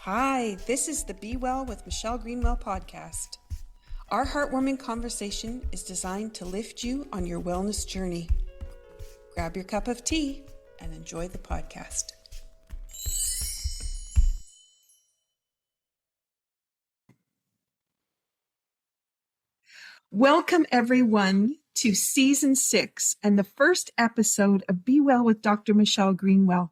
Hi, this is the Be Well with Michelle Greenwell podcast. Our heartwarming conversation is designed to lift you on your wellness journey. Grab your cup of tea and enjoy the podcast. Welcome everyone to season 6 and the first episode of Be Well with Dr. Michelle Greenwell.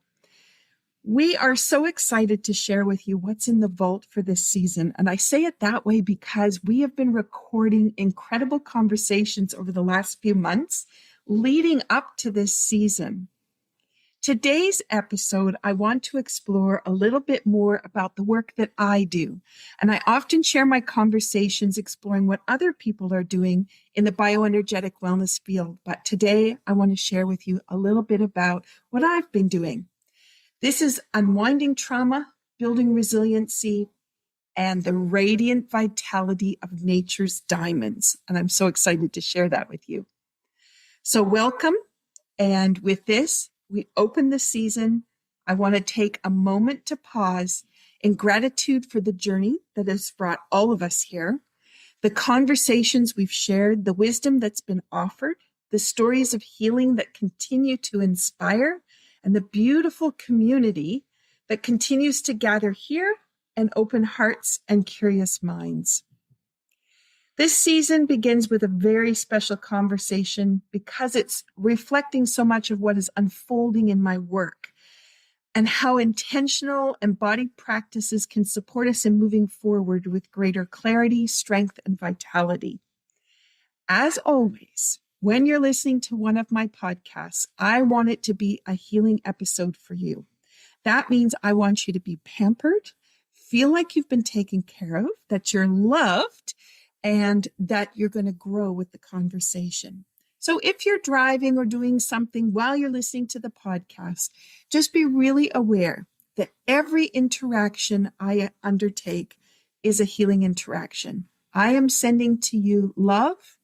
We are so excited to share with you what's in the vault for this season. And I say it that way because we have been recording incredible conversations over the last few months leading up to this season. Today's episode, I want to explore a little bit more about the work that I do. And I often share my conversations exploring what other people are doing in the bioenergetic wellness field. But today, I want to share with you a little bit about what I've been doing. This is Unwinding Trauma, Building Resiliency, and the Radiant Vitality of Nature's Diamonds. And I'm so excited to share that with you. So welcome. And with this, we open the season. I want to take a moment to pause in gratitude for the journey that has brought all of us here, the conversations we've shared, the wisdom that's been offered, the stories of healing that continue to inspire, and the beautiful community that continues to gather here and open hearts and curious minds. This season begins with a very special conversation because it's reflecting so much of what is unfolding in my work and how intentional embodied practices can support us in moving forward with greater clarity, strength, and vitality. As always, when you're listening to one of my podcasts, I want it to be a healing episode for you. That means I want you to be pampered, feel like you've been taken care of, that you're loved, and that you're going to grow with the conversation. So if you're driving or doing something while you're listening to the podcast, just be really aware that every interaction I undertake is a healing interaction. I am sending to you love,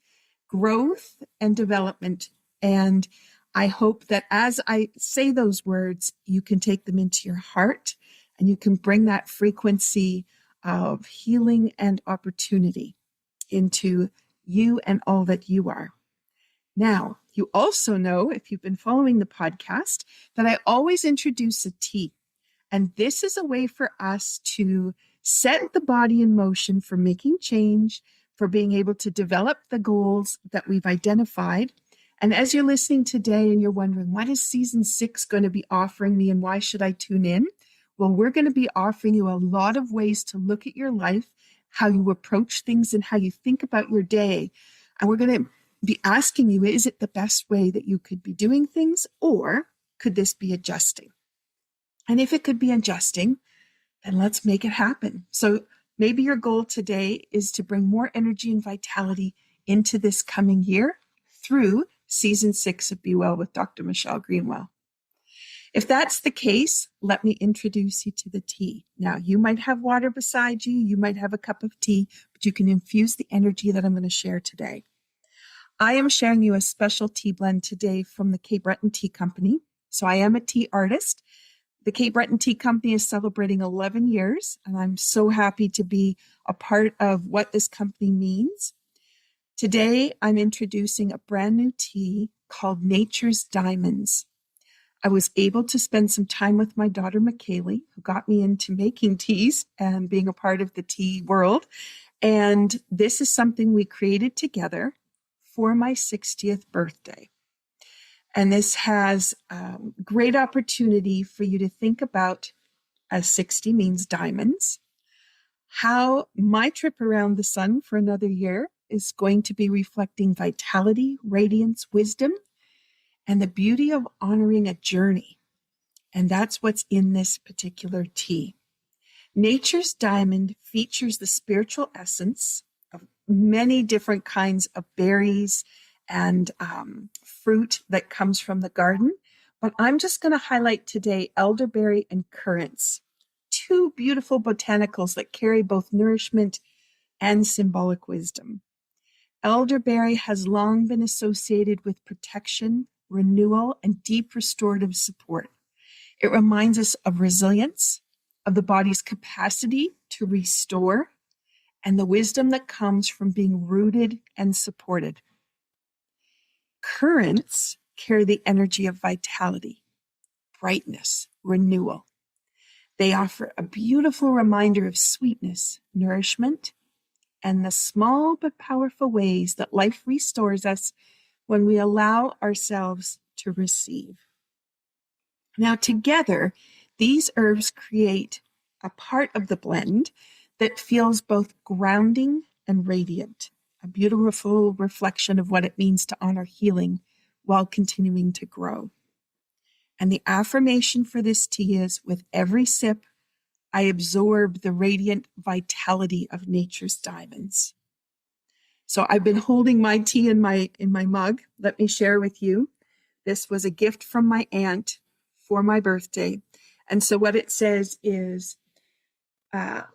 growth, and development. And I hope that as I say those words, you can take them into your heart and you can bring that frequency of healing and opportunity into you and all that you are. Now, you also know, if you've been following the podcast, that I always introduce a tea. And this is a way for us to set the body in motion for making change, for being able to develop the goals that we've identified. And as you're listening today and you're wondering, what is season 6 going to be offering me and why should I tune in? Well, we're going to be offering you a lot of ways to look at your life, how you approach things and how you think about your day. And we're going to be asking you, is it the best way that you could be doing things, or could this be adjusting? And if it could be adjusting, then let's make it happen. So maybe your goal today is to bring more energy and vitality into this coming year through season 6 of Be Well with Dr. Michelle Greenwell. If that's the case, let me introduce you to the tea. Now, you might have water beside you, you might have a cup of tea, but you can infuse the energy that I'm going to share today. I am sharing you a special tea blend today from the Cape Breton Tea Company. So I am a tea artist. The Cape Breton Tea Company is celebrating 11 years, and I'm so happy to be a part of what this company means. Today, I'm introducing a brand new tea called Nature's Diamonds. I was able to spend some time with my daughter, McKaylee, who got me into making teas and being a part of the tea world. And this is something we created together for my 60th birthday. And this has great opportunity for you to think about, as 60 means diamonds, how my trip around the sun for another year is going to be reflecting vitality, radiance, wisdom, and the beauty of honoring a journey. And that's what's in this particular tea. Nature's Diamond features the spiritual essence of many different kinds of berries and fruit that comes from the garden. But I'm just going to highlight today elderberry and currants, two beautiful botanicals that carry both nourishment and symbolic wisdom. Elderberry has long been associated with protection, renewal, and deep restorative support. It reminds us of resilience, of the body's capacity to restore and the wisdom that comes from being rooted and supported. Currents carry the energy of vitality, brightness, renewal. They offer a beautiful reminder of sweetness, nourishment, and the small but powerful ways that life restores us when we allow ourselves to receive. Now, together, these herbs create a part of the blend that feels both grounding and radiant, a beautiful reflection of what it means to honor healing while continuing to grow. And the affirmation for this tea is, with every sip, I absorb the radiant vitality of nature's diamonds. So I've been holding my tea in my mug. Let me share with you. This was a gift from my aunt for my birthday. And so what it says is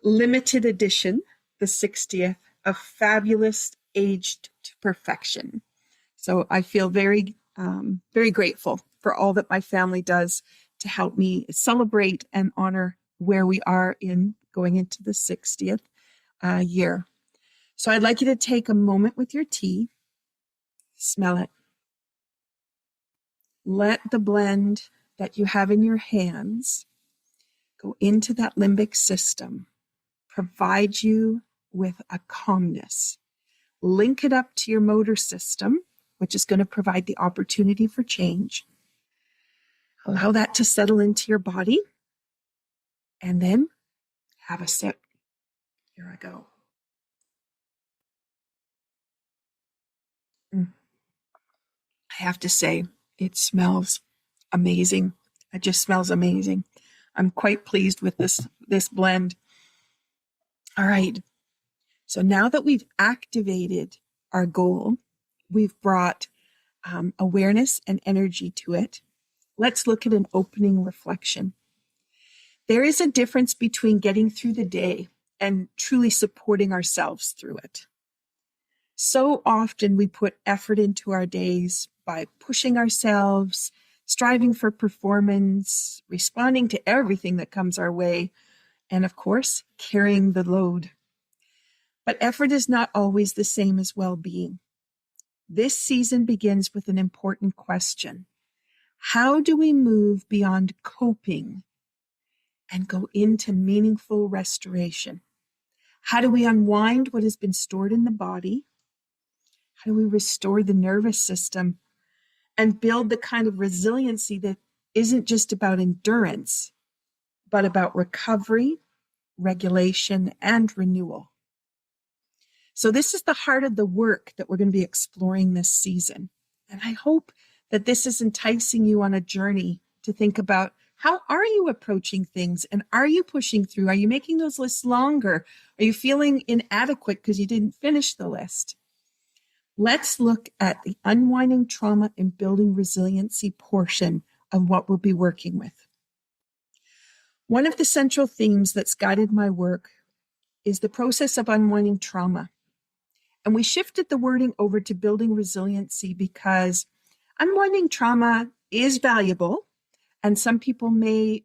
limited edition, the 60th, of fabulous aged to perfection. So I feel very, very grateful for all that my family does to help me celebrate and honor where we are in going into the 60th year. So I'd like you to take a moment with your tea, smell it. Let the blend that you have in your hands go into that limbic system, provide you with a calmness. Link it up to your motor system, which is going to provide the opportunity for change. Allow that to settle into your body, and then have a sip. Here I go. I have to say, it smells amazing. It just smells amazing. I'm quite pleased with this blend. All right. So now that we've activated our goal, we've brought awareness and energy to it. Let's look at an opening reflection. There is a difference between getting through the day and truly supporting ourselves through it. So often we put effort into our days by pushing ourselves, striving for performance, responding to everything that comes our way, and of course, carrying the load. But effort is not always the same as well-being. This season begins with an important question. How do we move beyond coping and go into meaningful restoration? How do we unwind what has been stored in the body? How do we restore the nervous system and build the kind of resiliency that isn't just about endurance, but about recovery, regulation, and renewal? So this is the heart of the work that we're going to be exploring this season. And I hope that this is enticing you on a journey to think about, how are you approaching things, and are you pushing through? Are you making those lists longer? Are you feeling inadequate because you didn't finish the list? Let's look at the unwinding trauma and building resiliency portion of what we'll be working with. One of the central themes that's guided my work is the process of unwinding trauma. And we shifted the wording over to building resiliency because unwinding trauma is valuable, and some people may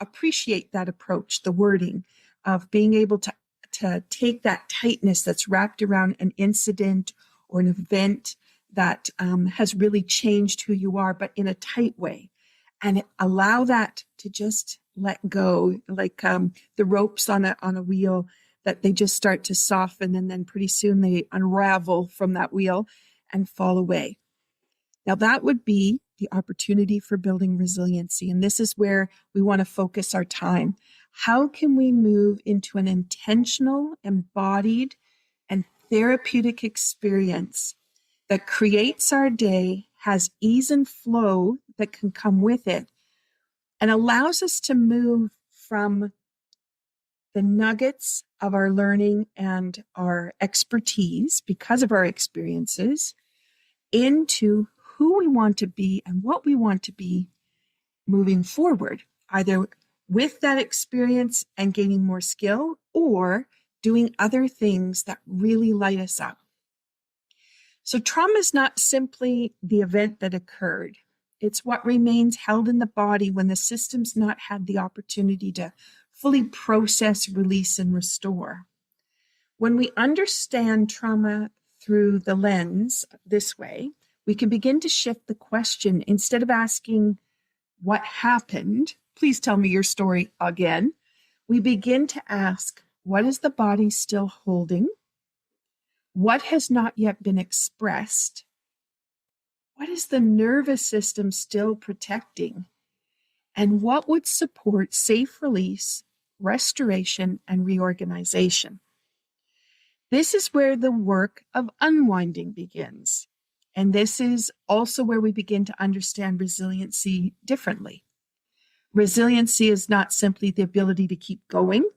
appreciate that approach, the wording of being able to take that tightness that's wrapped around an incident or an event that has really changed who you are, but in a tight way, and allow that to just let go, like the ropes on a wheel, that they just start to soften, and then pretty soon they unravel from that wheel and fall away. Now that would be the opportunity for building resiliency. And this is where we want to focus our time. How can we move into an intentional, embodied, and therapeutic experience that creates our day, has ease and flow that can come with it, and allows us to move from the nuggets of our learning and our expertise because of our experiences into who we want to be and what we want to be moving forward, either with that experience and gaining more skill or doing other things that really light us up. So trauma is not simply the event that occurred. It's what remains held in the body when the system's not had the opportunity to fully process, release, and restore. When we understand trauma through the lens this way, we can begin to shift the question. Instead of asking, what happened? Please tell me your story again. We begin to ask, what is the body still holding? What has not yet been expressed? What is the nervous system still protecting? And what would support safe release, restoration, and reorganization? This is where the work of unwinding begins. And this is also where we begin to understand resiliency differently. Resiliency is not simply the ability to keep going.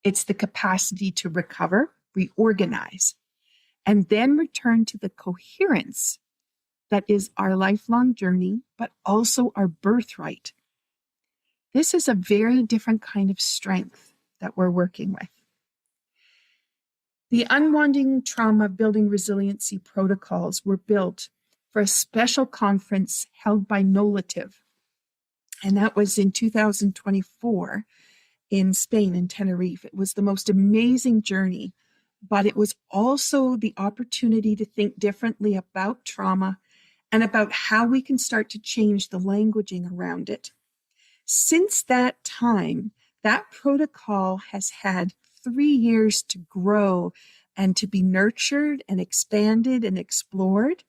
It's the capacity to recover, reorganize, and then return to the coherence that is our lifelong journey, but also our birthright. This is a very different kind of strength that we're working with. The Unwinding Trauma Building Resiliency protocols were built for a special conference held by NeuroArts, and that was in 2024 in Spain, in Tenerife. It was the most amazing journey, but it was also the opportunity to think differently about trauma and about how we can start to change the languaging around it. Since that time, that protocol has had 3 years to grow and to be nurtured and expanded and explored.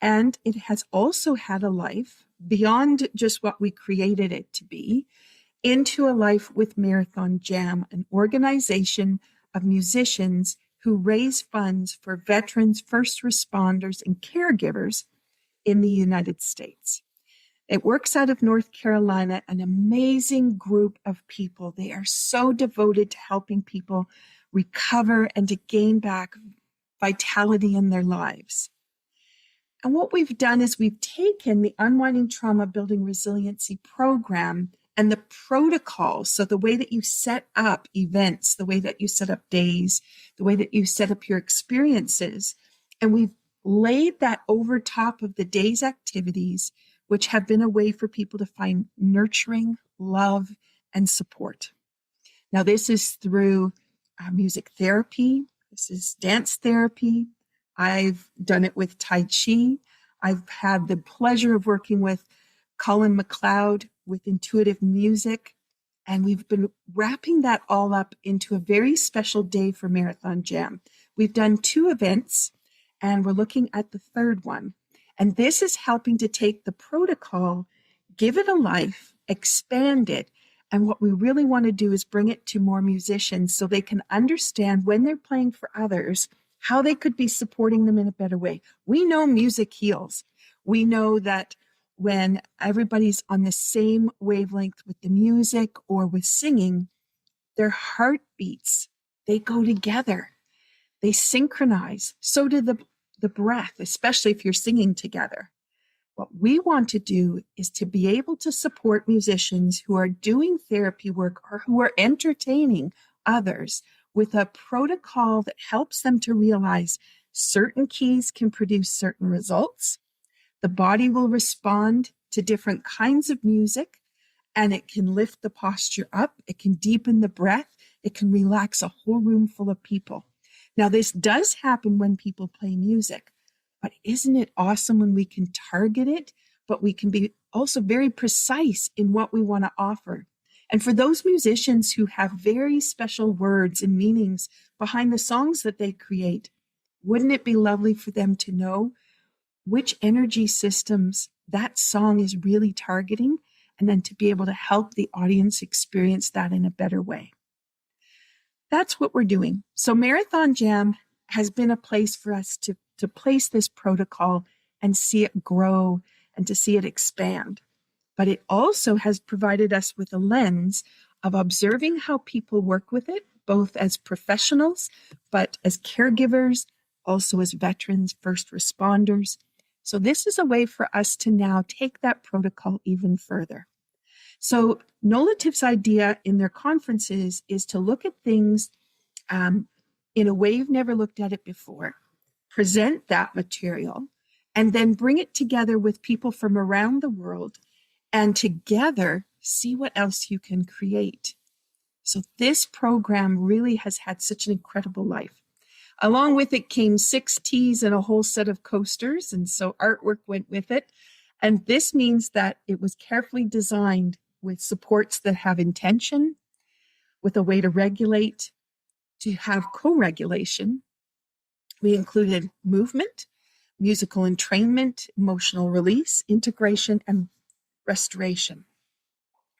And it has also had a life beyond just what we created it to be, into a life with Marathon Jam, an organization of musicians who raise funds for veterans, first responders, and caregivers in the United States. It works out of North Carolina, an amazing group of people. They are so devoted to helping people recover and to gain back vitality in their lives. And what we've done is we've taken the Unwinding Trauma Building Resiliency program and the protocols, so the way that you set up events, the way that you set up days, the way that you set up your experiences, and we've laid that over top of the day's activities, which have been a way for people to find nurturing, love, and support. Now, this is through music therapy. This is dance therapy. I've done it with Tai Chi. I've had the pleasure of working with Colin MacLeod with intuitive music. And we've been wrapping that all up into a very special day for Marathon Jam. We've done 2 events, and we're looking at the 3rd one. And this is helping to take the protocol, give it a life, expand it. And what we really want to do is bring it to more musicians so they can understand when they're playing for others, how they could be supporting them in a better way. We know music heals. We know that when everybody's on the same wavelength with the music or with singing, their heartbeats, they go together. They synchronize. So do the breath, especially if you're singing together. What we want to do is to be able to support musicians who are doing therapy work or who are entertaining others with a protocol that helps them to realize certain keys can produce certain results. The body will respond to different kinds of music, and it can lift the posture up. It can deepen the breath. It can relax a whole room full of people. Now, this does happen when people play music, but isn't it awesome when we can target it, but we can be also very precise in what we want to offer? And for those musicians who have very special words and meanings behind the songs that they create, wouldn't it be lovely for them to know which energy systems that song is really targeting, and then to be able to help the audience experience that in a better way? That's what we're doing. So Marathon Jam has been a place for us to place this protocol and see it grow and to see it expand. But it also has provided us with a lens of observing how people work with it, both as professionals, but as caregivers, also as veterans, first responders. So this is a way for us to now take that protocol even further. So NeuroArts' idea in their conferences is to look at things in a way you've never looked at it before, present that material, and then bring it together with people from around the world and together see what else you can create. So this program really has had such an incredible life. Along with it came 6 teas and a whole set of coasters, and so artwork went with it. And this means that it was carefully designed with supports that have intention, with a way to regulate, to have co-regulation. We included movement, musical entrainment, emotional release, integration, and restoration.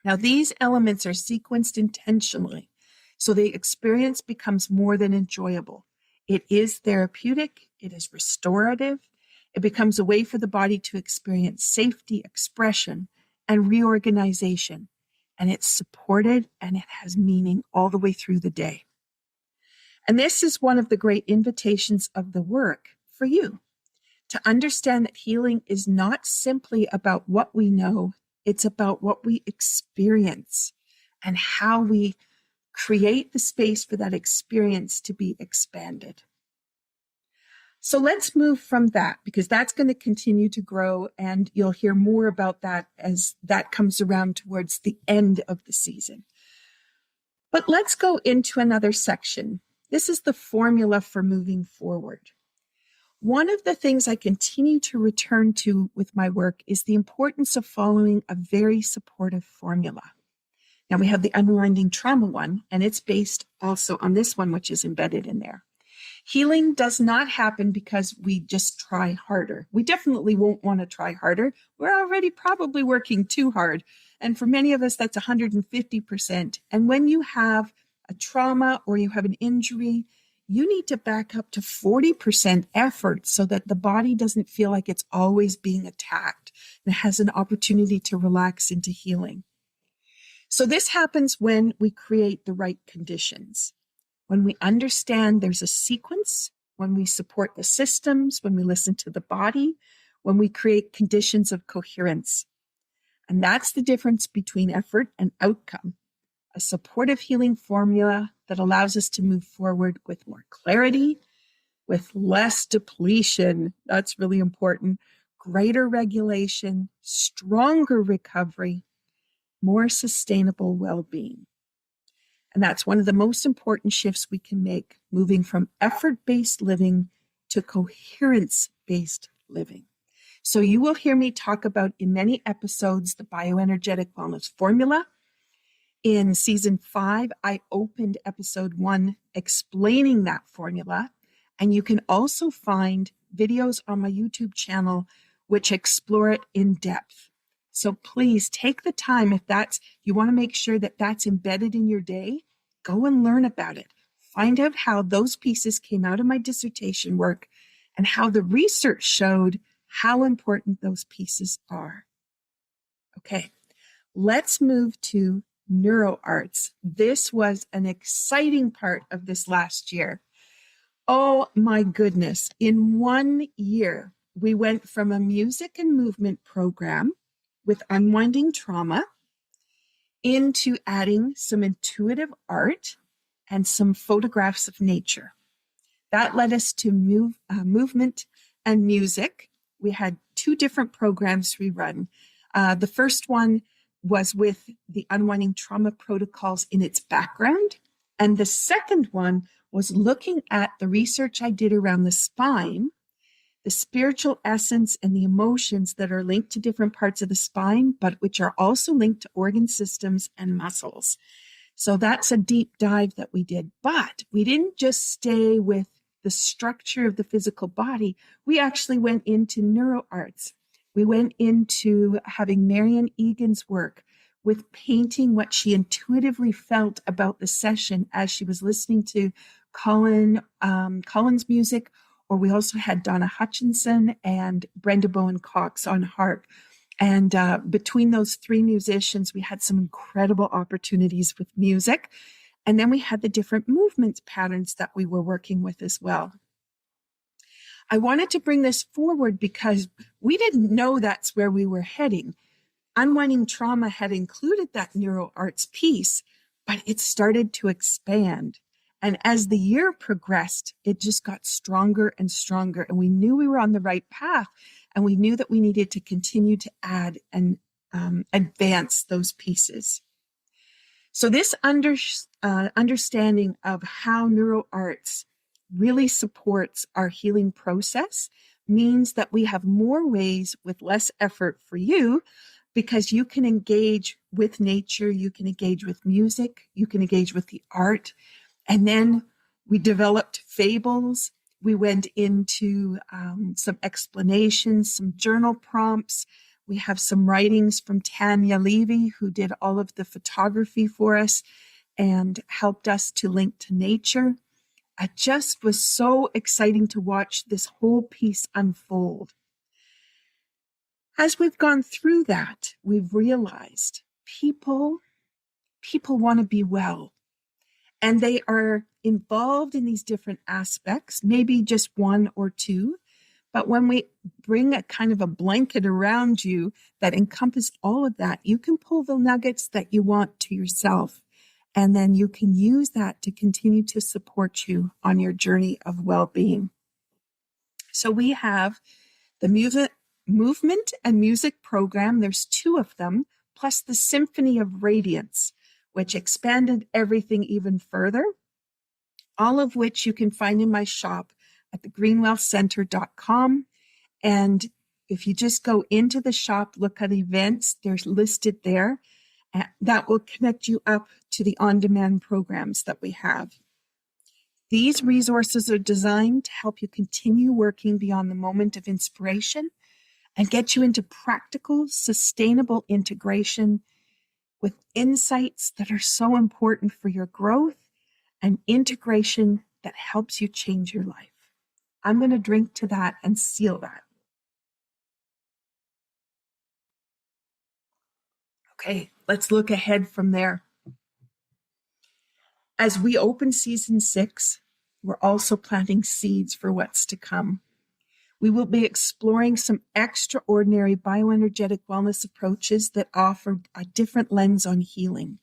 Now, these elements are sequenced intentionally, so the experience becomes more than enjoyable. It is therapeutic, it is restorative, it becomes a way for the body to experience safety, expression, and reorganization. And it's supported and it has meaning all the way through the day. And this is one of the great invitations of the work for you, to understand that healing is not simply about what we know, it's about what we experience and how we create the space for that experience to be expanded. So let's move from that, because that's going to continue to grow, and you'll hear more about that as that comes around towards the end of the season. But let's go into another section. This is the formula for moving forward. One of the things I continue to return to with my work is the importance of following a very supportive formula. Now, we have the Unwinding Trauma one, and it's based also on this one, which is embedded in there. Healing does not happen because we just try harder. We definitely won't want to try harder. We're already probably working too hard. And for many of us, that's 150%. And when you have a trauma or you have an injury, you need to back up to 40% effort so that the body doesn't feel like it's always being attacked and has an opportunity to relax into healing. So this happens when we create the right conditions, when we understand there's a sequence, when we support the systems, when we listen to the body, when we create conditions of coherence. And that's the difference between effort and outcome. A supportive healing formula that allows us to move forward with more clarity, with less depletion. That's really important. Greater regulation, stronger recovery, more sustainable well-being. And that's one of the most important shifts we can make, moving from effort-based living to coherence-based living. So you will hear me talk about in many episodes the bioenergetic wellness formula. In season 5, I opened episode 1 explaining that formula. And you can also find videos on my YouTube channel which explore it in depth. So please take the time, if you want to make sure that that's embedded in your day, go and learn about it. Find out how those pieces came out of my dissertation work and how the research showed how important those pieces are. Okay, let's move to NeuroArts. This was an exciting part of this last year. Oh my goodness. In 1 year, we went from a music and movement program with Unwinding Trauma into adding some intuitive art and some photographs of nature. That led us to movement and music. We had 2 different programs we run. The first one was with the Unwinding Trauma protocols in its background. And the second one was looking at the research I did around the spine, the spiritual essence and the emotions that are linked to different parts of the spine, but which are also linked to organ systems and muscles. So that's a deep dive that we did. But we didn't just stay with the structure of the physical body. We actually went into NeuroArts. We went into having Marian Egan's work with painting what she intuitively felt about the session as she was listening to Colin's music, or we also had Donna Hutchinson and Brenda Bowen Cox on harp. And between those 3 musicians, we had some incredible opportunities with music. And then we had the different movement patterns that we were working with as well. I wanted to bring this forward because we didn't know that's where we were heading. Unwinding Trauma had included that NeuroArts piece, but it started to expand. And as the year progressed, it just got stronger and stronger. And we knew we were on the right path And we knew that we needed to continue to add and advance those pieces. So this understanding of how NeuroArts really supports our healing process means that we have more ways with less effort for you, because you can engage with nature, you can engage with music, you can engage with the art. And then we developed fables. We went into some explanations, some journal prompts. We have some writings from Tanya Levy, who did all of the photography for us and helped us to link to nature. It just was so exciting to watch this whole piece unfold. As we've gone through that, we've realized people want to be well, and they are involved in these different aspects, maybe just one or two. But when we bring a kind of a blanket around you that encompasses all of that, you can pull the nuggets that you want to yourself. And then you can use that to continue to support you on your journey of well-being. So we have the movement and music program. There's 2 of them, plus the Symphony of Radiance, which expanded everything even further, all of which you can find in my shop at thegreenwellcenter.com. And if you just go into the shop, look at events, they're listed there. That will connect you up to the on-demand programs that we have. These resources are designed to help you continue working beyond the moment of inspiration and get you into practical, sustainable integration with insights that are so important for your growth and integration that helps you change your life. I'm going to drink to that and seal that. Okay, let's look ahead from there. As we open season 6, we're also planting seeds for what's to come. We will be exploring some extraordinary bioenergetic wellness approaches that offer a different lens on healing.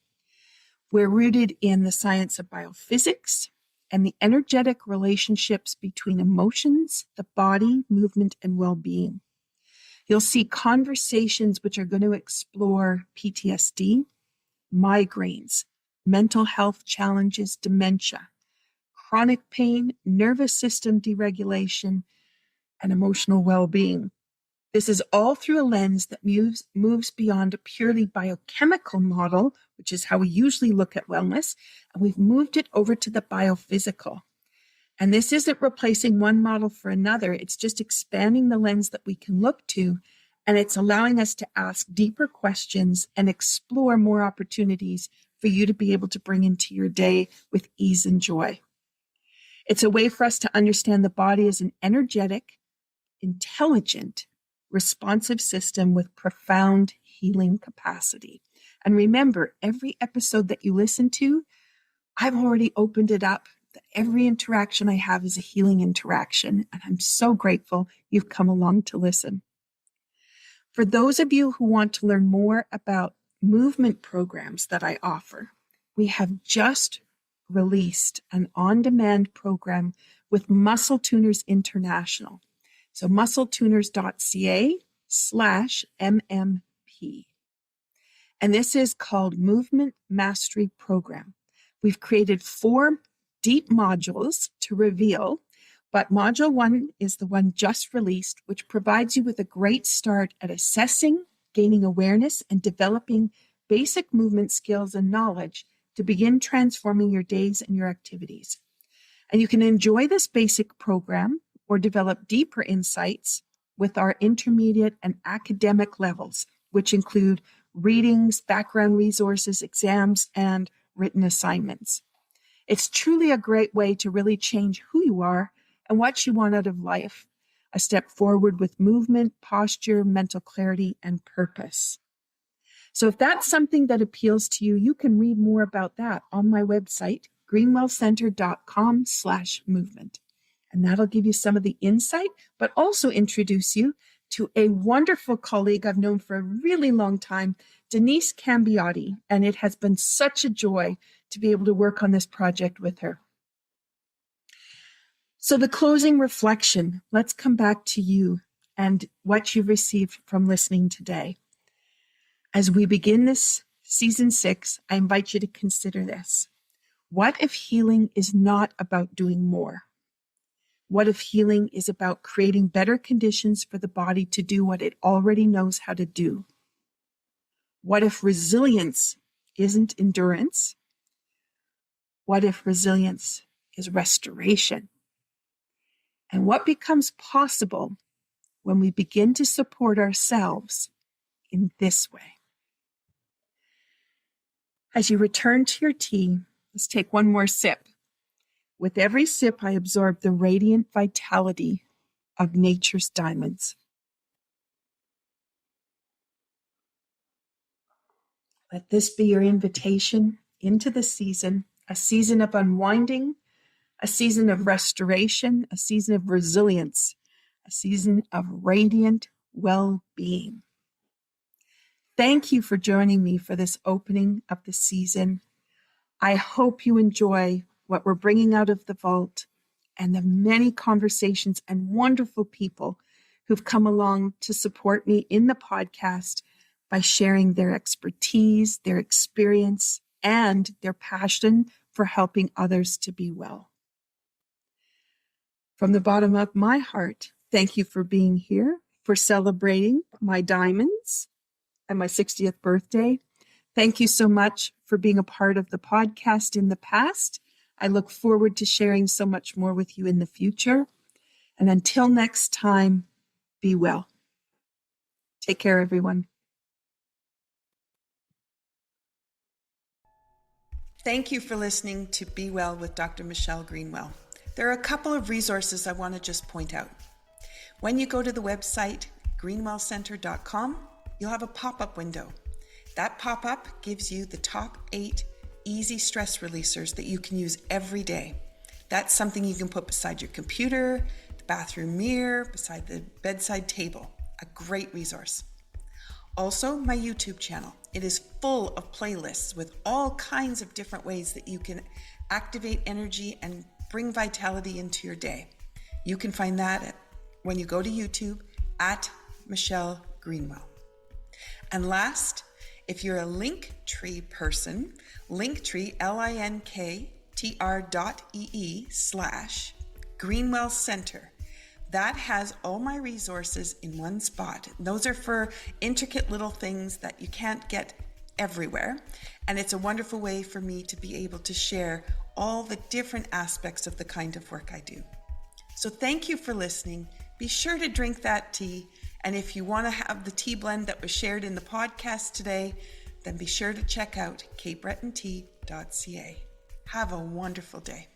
We're rooted in the science of biophysics and the energetic relationships between emotions, the body, movement, and well-being. You'll see conversations which are going to explore PTSD, migraines, mental health challenges, dementia, chronic pain, nervous system deregulation, and emotional well-being. This is all through a lens that moves beyond a purely biochemical model, which is how we usually look at wellness, and we've moved it over to the biophysical. And this isn't replacing one model for another, it's just expanding the lens that we can look to, and it's allowing us to ask deeper questions and explore more opportunities for you to be able to bring into your day with ease and joy. It's a way for us to understand the body as an energetic, intelligent, responsive system with profound healing capacity. And remember, every episode that you listen to, I've already opened it up. Every interaction I have is a healing interaction, and I'm so grateful you've come along to listen. For those of you who want to learn more about movement programs that I offer, we have just released an on-demand program with Muscle Tuners International. So muscletuners.ca/MMP. And this is called Movement Mastery Program. We've created 4 deep modules to reveal, but module 1 is the one just released, which provides you with a great start at assessing, gaining awareness, and developing basic movement skills and knowledge to begin transforming your days and your activities. And you can enjoy this basic program or develop deeper insights with our intermediate and academic levels, which include readings, background resources, exams, and written assignments. It's truly a great way to really change who you are and what you want out of life, a step forward with movement, posture, mental clarity, and purpose. So if that's something that appeals to you, you can read more about that on my website, greenwellcenter.com/movement. And that'll give you some of the insight, but also introduce you to a wonderful colleague I've known for a really long time, Denise Cambiotti, and it has been such a joy to be able to work on this project with her. So the closing reflection, let's come back to you. and what you've received from listening today. As we begin this season 6, I invite you to consider this. What if healing is not about doing more? What if healing is about creating better conditions for the body to do what it already knows how to do? What if resilience isn't endurance? What if resilience is restoration? And what becomes possible when we begin to support ourselves in this way? As you return to your tea, let's take one more sip. With every sip, I absorb the radiant vitality of nature's diamonds. Let this be your invitation into the season, a season of unwinding, a season of restoration, a season of resilience, a season of radiant well-being. Thank you for joining me for this opening of the season. I hope you enjoy what we're bringing out of the vault and the many conversations and wonderful people who've come along to support me in the podcast by sharing their expertise, their experience, and their passion for helping others to be well. From the bottom of my heart, thank you for being here, for celebrating my diamonds and my 60th birthday. Thank you so much for being a part of the podcast in the past. I look forward to sharing so much more with you in the future. And until next time, be well. Take care, everyone. Thank you for listening to Be Well with Dr. Michelle Greenwell. There are a couple of resources I want to just point out. When you go to the website greenwellcenter.com, you'll have a pop-up window. That pop-up gives you the top 8 easy stress releasers that you can use every day. That's something you can put beside your computer, the bathroom mirror, beside the bedside table. A great resource. Also, my YouTube channel. It is full of playlists with all kinds of different ways that you can activate energy and bring vitality into your day. You can find that when you go to YouTube at Michelle Greenwell. And last, if you're a Linktree person, Linktree, linktr.ee/Greenwell Center. That has all my resources in one spot. Those are for intricate little things that you can't get everywhere. And it's a wonderful way for me to be able to share all the different aspects of the kind of work I do. So thank you for listening. Be sure to drink that tea. And if you want to have the tea blend that was shared in the podcast today, then be sure to check out capebretontea.ca. Have a wonderful day.